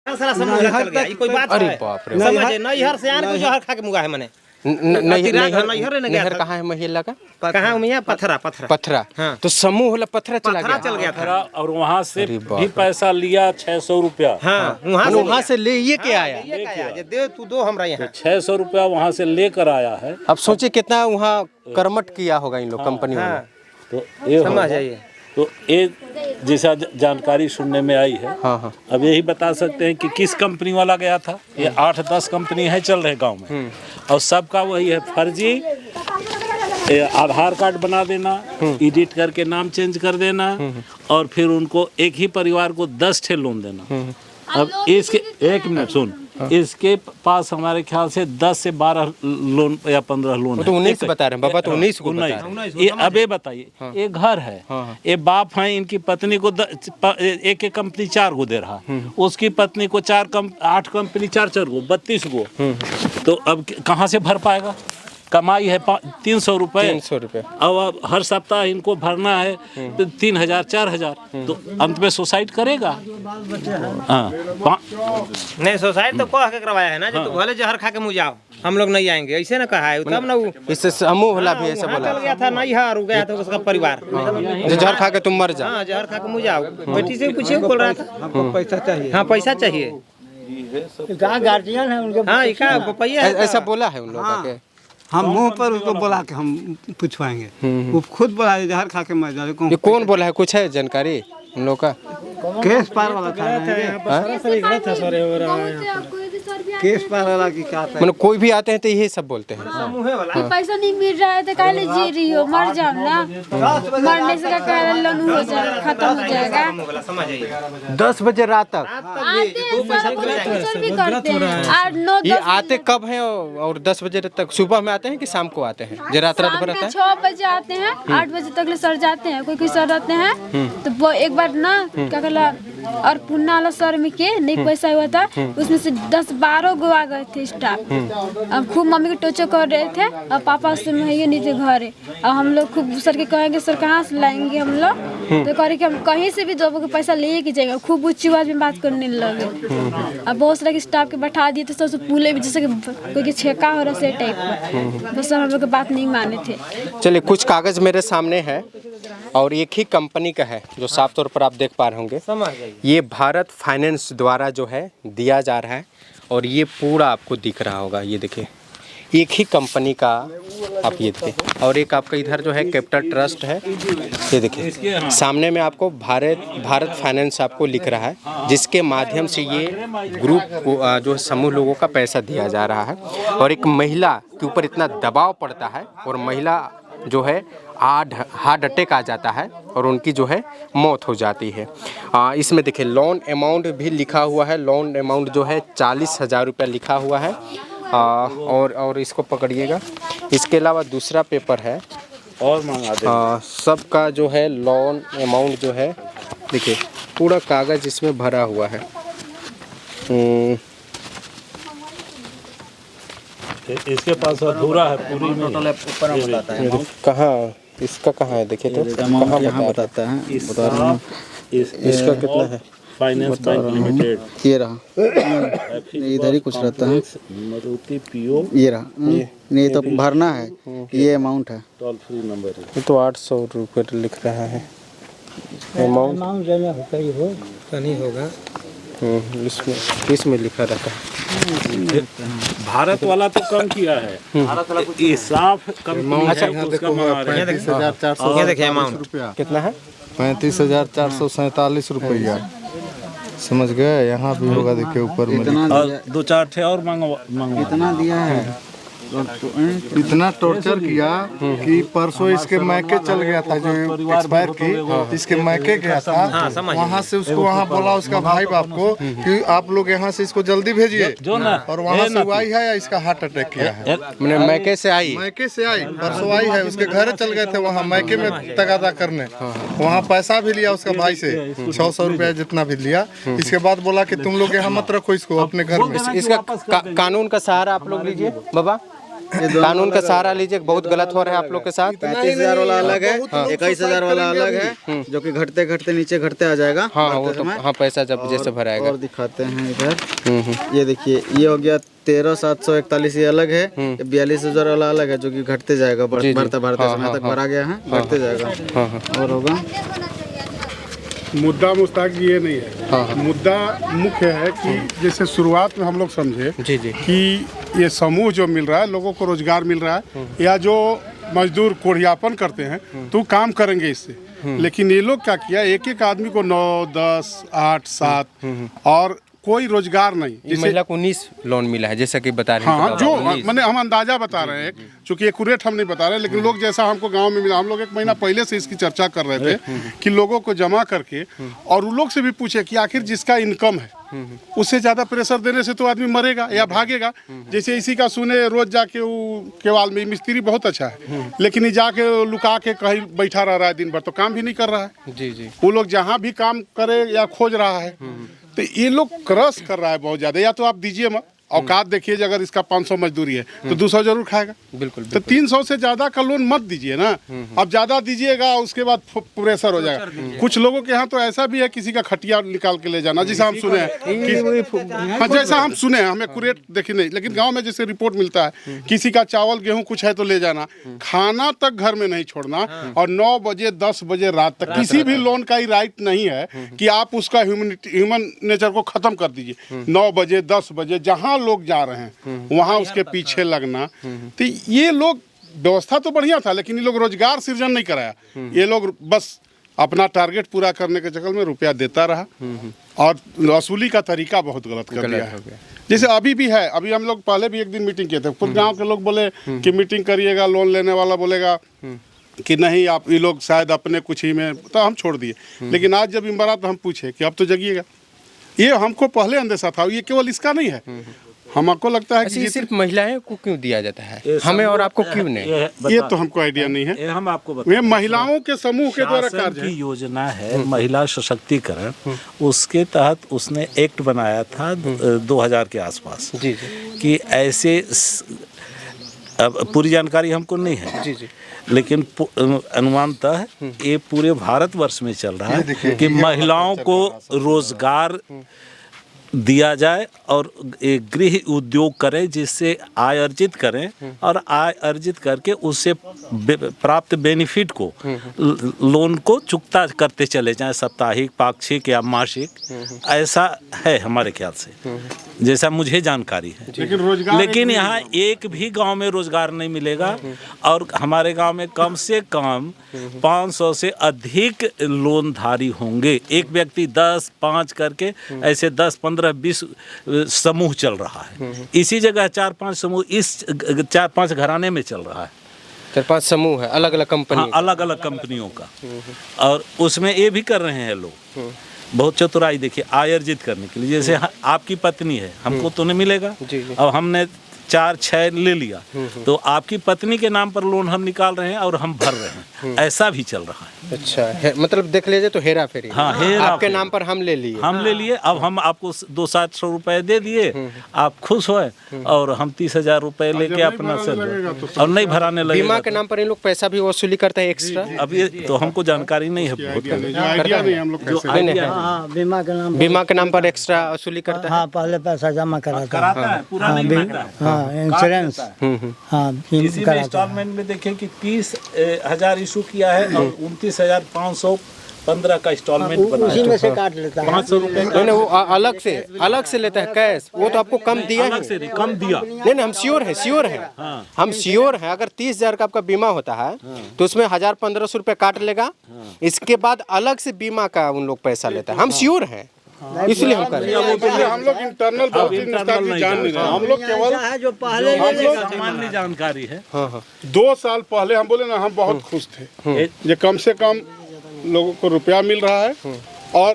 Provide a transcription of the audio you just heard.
सारा समूह चल गया, ये कोई बात है? अरे बाप रे, समझे नैहर से आने को जहर खा के मुगा है मैंने। नहर कहाँ है महिला का? कहाँ मियाँ? पथरा। पथरा। हाँ। तो समूह वाला पथरा चला गया था और वहाँ से भी पैसा लिया 600 रुपया। हाँ, वहाँ से ले ये क्या आया? दे तू दो हमरा यहाँ 600 रुपया वहाँ से लेकर आया है। अब सोचे कितना वहाँ कर्मठ किया होगा इन लोग कंपनी में। तो ये समझ आइए। तो ये जैसा जानकारी सुनने में आई है। हाँ। अब यही बता सकते हैं कि किस कंपनी वाला गया था। ये 8-10 कंपनी है चल रहे गांव में, और सबका वही है, फर्जी आधार कार्ड बना देना, एडिट करके नाम चेंज कर देना, और फिर उनको एक ही परिवार को 10 ठे लोन देना। अब इसके 1 मिनट सुन, इसके पास हमारे ख्याल से 10 से 12 लोन या 15 लोन है। तो 19 बता रहे हैं बाबा, तो 19 को बता रहे हैं। ये अब ये बताइए, ये घर है, ये बाप है, इनकी पत्नी को एक कंपनी 4 को दे रहा, उसकी पत्नी को 8 कंपनी 4 को 32 को। तो अब कहाँ से भर पाएगा? कमाई है 300 रुपये। अब हर सप्ताह इनको भरना है 3000-4000, तो अंत में सुसाइड करेगा। हाँ, नहीं सुसाइड तो कह के करवाया है ना, जो तू भले जहर खा के मुझे जाओ, हम लोग नहीं आएंगे, ऐसे ना कहा है तब ना। इससे समूह वाला भी ऐसा बोला गया था, नहीं हार गया था उसका परिवार, जहर खा के तुम मर जाओ। हाँ, जहर खा के मुझे जाओ। बेटी से पूछे बोल रहा था हमको पैसा चाहिए। हाँ, पैसा चाहिए। कहाँ गार्जियन है उनके? हाँ, ऐसा बोला है उन लोगों के। हम मुंह पर उसको बोला के हम पूछवाएंगे, वो खुद बोला जहर खा के मर जाए। ये कौन बोला है? कुछ है जानकारी उन लोग का? केस पार वाला था, केस पार वाला की क्या था? मतलब कोई भी आते हैं तो यही सब बोलते हैं। पैसा नहीं मिल रहा है तो काले जी रही हो, मर जाओ ना, मरने से क्या लोन हो जाएगा, खत्म हो जाएगा। 10 बजे रात तक आते हैं, सब भी करते हैं। 8-9 ये आते कब हैं? और 10 बजे तक सुबह में आते हैं कि शाम को आते हैं? जो रात भर रहता है। 6 बजे आते हैं, 8 बजे तक ले सर जाते हैं। कोई सर रहते हैं तो वो एक बार ना क्या कहला, और पुन्ना वाला सर में के नहीं पैसा हुआ था, उसमें से 10-12 गो आ गए थे स्टाफ। अब खूब मम्मी को टोचो कर रहे थे, और पापा सुन है नहीं थे घरे। और हम लोग खूब सर के कहेंगे सर कहाँ से लाएंगे हम लोग, तो कह रहे कि हम कहीं से भी 2 के पैसा ले के जाएंगे। खूब ऊंची आवाज में बात करने लगे। अब बहुत सारे स्टाफ के बैठा दिए थे, सबसे पूले भी जैसे कोई छेका हो रहा से टाइप का, बस हम लोग की बात नहीं माने थे। चलिए, कुछ कागज मेरे सामने है और एक ही कंपनी का है, जो साफ तौर पर आप देख पा रहे होंगे। ये भारत फाइनेंस द्वारा जो है दिया जा रहा है, और ये पूरा आपको दिख रहा होगा। ये देखिए, एक ही कंपनी का आप ये देखिए, और एक आपका इधर जो है कैपिटल ट्रस्ट है। ये देखिए सामने में आपको भारत फाइनेंस आपको लिख रहा है, जिसके माध्यम से ये ग्रुप जो समूह लोगों का पैसा दिया जा रहा है। और एक महिला के ऊपर इतना दबाव पड़ता है, और महिला जो है हार्ट अटैक आ जाता है, और उनकी जो है मौत हो जाती है। इसमें देखिए लोन अमाउंट भी लिखा हुआ है। लोन अमाउंट जो है 40,000 रुपया लिखा हुआ है। और इसको पकड़िएगा। इसके अलावा दूसरा पेपर है और मंगा दे। सबका जो है लोन अमाउंट जो है देखिए, पूरा कागज इसमें भरा हुआ है। इसके पास अधूरा है, पूरी में ऊपर में बताता है। कहाँ इसका कहाँ है? देखिए तो कहाँ बताता है? इसका कितना है? फाइनेंस बैंक लिमिटेड, ये रहा, इधर ही कुछ रहता है। मारुति पीओ, ये रहा, नहीं तो भरना है, ये अमाउंट है। टोल फ्री नंबर है। ये तो 800 रुपये लिख रहा है अमाउंट। नहीं होगा, इसमें लिखा रहता है। भारत वाला तो कम किया है, ये साफ कंपनी है, उसका मंगा रहे हैं। 35,447 रुपया। कितना है? 35,447 रुपया। समझ गए? यहाँ भी होगा, देखिए ऊपर में। और 2-4 ठे और मंगवा। इतना दिया है, इतना टॉर्चर किया कि परसों इसके मैके चल गया था, जो एक्सपायर की, इसके मैके गया था। वहाँ से उसको वहाँ बोला उसका भाई बाप को कि आप लोग यहाँ से इसको जल्दी भेजिए, और वहाँ से आई है या इसका हार्ट अटैक किया है। मैंने मैके से आई परसों आई है, उसके घर चल गए थे वहाँ मैके में तगादा करने। वहाँ पैसा भी लिया उसका भाई से, 600 रुपया जितना भी लिया। इसके बाद बोला कि तुम लोग यहाँ मत रखो इसको अपने घर में। इसका कानून का सहारा आप लोग लीजिए बाबा। कानून का सहारा लीजिए, बहुत गलत हो रहा है आप लोग के साथ। 35,000 वाला अलग है, 21,000 वाला अलग है, जो कि घटते घटते नीचे घटते आ जाएगा। हाँ वो तो हाँ, पैसा जब जैसे भराएगा। और दिखाते हैं इधर, ये देखिए ये हो गया 13,741, ये अलग है। 42,000 वाला अलग है, जो कि घटते जाएगा, बढ़ते समय तक भरा गया है, घटते जाएगा। और होगा मुद्दा मुस्ताक ये नहीं है। मुद्दा मुख्य है कि जैसे शुरुआत में हम लोग समझे जी कि ये समूह जो मिल रहा है, लोगों को रोजगार मिल रहा है, या जो मजदूर कोढ़ियापन करते हैं तो काम करेंगे इससे। लेकिन ये लोग क्या किया, एक एक आदमी को 9, 10, 8, 7 और कोई रोजगार नहीं। इस महिला को 19 लोन मिला है जैसा कि बता रहे हैं। हाँ, जो मैंने हम अंदाजा बता रहे हैं, चूंकि एक्यूरेट हम नहीं बता रहे, लेकिन लोग जैसा हमको गांव में मिला, हम लोग 1 महीना पहले से इसकी चर्चा कर रहे थे कि लोगों को जमा करके और उन लोग से भी पूछे कि आखिर जिसका इनकम है उससे ज्यादा प्रेशर देने से तो आदमी मरेगा या भागेगा। जैसे इसी का सुने, रोज जाके वो केवाल में मिस्त्री बहुत अच्छा है, लेकिन ये जाके लुका के कहीं बैठा रह रहा है दिन भर, तो काम भी नहीं कर रहा है। जी वो लोग जहाँ भी काम करे या खोज रहा है, तो ये लोग क्रश कर रहा है बहुत ज्यादा। या तो आप दीजिए मत, औकात देखिए, अगर इसका 500 मजदूरी है तो 200 जरूर खाएगा। बिल्कुल। तो 300 से ज्यादा का लोन मत दीजिए ना। अब ज्यादा दीजिएगा उसके बाद प्रेशर हो जाएगा। कुछ लोगों के यहाँ तो ऐसा भी है, किसी का खटिया निकाल के ले जाना, जैसा हम सुने हैं। हाँ, जैसा हम सुने हैं, हमें एक्यूरेट देखी नहीं, लेकिन गांव में जैसे रिपोर्ट मिलता है, किसी का चावल गेहूं कुछ है तो ले जाना, खाना तक घर में नहीं छोड़ना, और 9 बजे 10 बजे रात तक। किसी भी लोन का ही राइट नहीं है कि आप उसका ह्यूमन नेचर को खत्म कर दीजिए। 9 बजे 10 बजे जहाँ लोग जा रहे हैं वहां उसके पीछे लगना। तो ये लोग, व्यवस्था तो बढ़िया था, लेकिन ये लोग रोजगार सृजन नहीं कराया। ये लोग बस अपना टारगेट पूरा करने के चक्कर में रुपया देता रहा, और वसूली का तरीका बहुत गलत कर दिया है। जैसे अभी भी है, अभी हम लोग पहले भी एक दिन मीटिंग किए थे, पूरे गांव के लोग बोले कि मीटिंग करिएगा, लोन लेने वाला बोलेगा कि नहीं आप, ये लोग शायद अपने कुछ ही में, तो हम छोड़ दिए। लेकिन आज जब इमबरा तो हम पूछे कि अब तो जगिएगा। ये हमको पहले अंदेशा था, ये केवल इसका नहीं है। हमको लगता है कि ये सिर्फ महिलाएं को क्यों दिया जाता है, हमें और आपको क्यों नहीं? ये तो हमको आइडिया नहीं है। हम आपको ये महिलाओं के समूह के द्वारा कार्य की योजना है, महिला सशक्तिकरण। उसके तहत उसने एक्ट बनाया था 2000 के आसपास कि ऐसे, अब पूरी जानकारी हमको नहीं है लेकिन अनुमानतः ये पूरे भारतवर्ष में चल रहा है कि महिलाओं को रोजगार दिया जाए और एक गृह उद्योग करें, जिससे आय अर्जित करें, और आय अर्जित करके उससे प्राप्त बेनिफिट को, लोन को चुकता करते चले जाएं, साप्ताहिक, पाक्षिक या मासिक। ऐसा है हमारे ख्याल से, जैसा मुझे जानकारी है। लेकिन यहाँ एक भी गांव में रोजगार नहीं मिलेगा, और हमारे गांव में कम से कम 500 से अधिक लोनधारी होंगे। एक व्यक्ति 10, 5 करके ऐसे 10, 15, 20 समूह चल रहा है। इसी जगह 4-5 समूह इस 4-5 घराने में चल रहा है। 4-5 समूह है, अलग अलग कंपनी। हाँ, अलग अलग कंपनियों का। और उसमें ये भी कर रहे हैं लोग बहुत चतुराई, देखिए, आय अर्जित करने के लिए। जैसे आपकी पत्नी है, हमको तो नहीं मिलेगा। अब हमने 4-6 ले लिया, तो आपकी पत्नी के नाम पर लोन हम निकाल रहे हैं और हम भर रहे हैं। ऐसा भी चल रहा है। अच्छा, मतलब देख लीजिए तो हेरा फेरी। हाँ, हेरा आपके नाम पर हम ले लिए। अब हम आपको 200-700 रुपए दे दिए, आप खुश हुए, और हम 30,000 रुपए लेके अपना चल रहे, और नहीं भराने लगे। बीमा के नाम पर इन लोग पैसा भी वसूली करते हैं एक्स्ट्रा। अब ये तो हमको जानकारी नहीं है, बहुत बीमा के नाम पर एक्स्ट्रा वसूली करता है। हाँ, पहले पैसा जमा कराता है, पूरा नहीं भरता है। इंश्योरेंस। हाँ, किसी भी इंस्टॉलमेंट में देखें कि 30,000 इशू किया है और 29,515 का इंस्टॉलमेंट बना है। उसी में से काट लेता है 500 रुपए। नहीं, वो अलग से लेता है कैश। वो तो आपको कम दिया अलग से कम दिया। नहीं, हम श्योर है। हम श्योर हैं। अगर 30,000 का आपका बीमा होता है तो उसमें 1,000-1,500 रुपए काट लेगा। इसके बाद अलग से बीमा का उन लोग पैसा लेता है। हम श्योर हैं, इसलिए हम कर रहे हैं। हम लोग इंटरनल जान नहीं रहे, हम लोग केवल जो पहले सामान्य जानकारी है। 2 साल पहले हम बोले ना, हम बहुत खुश थे, ये कम से कम लोगों को रुपया मिल रहा है और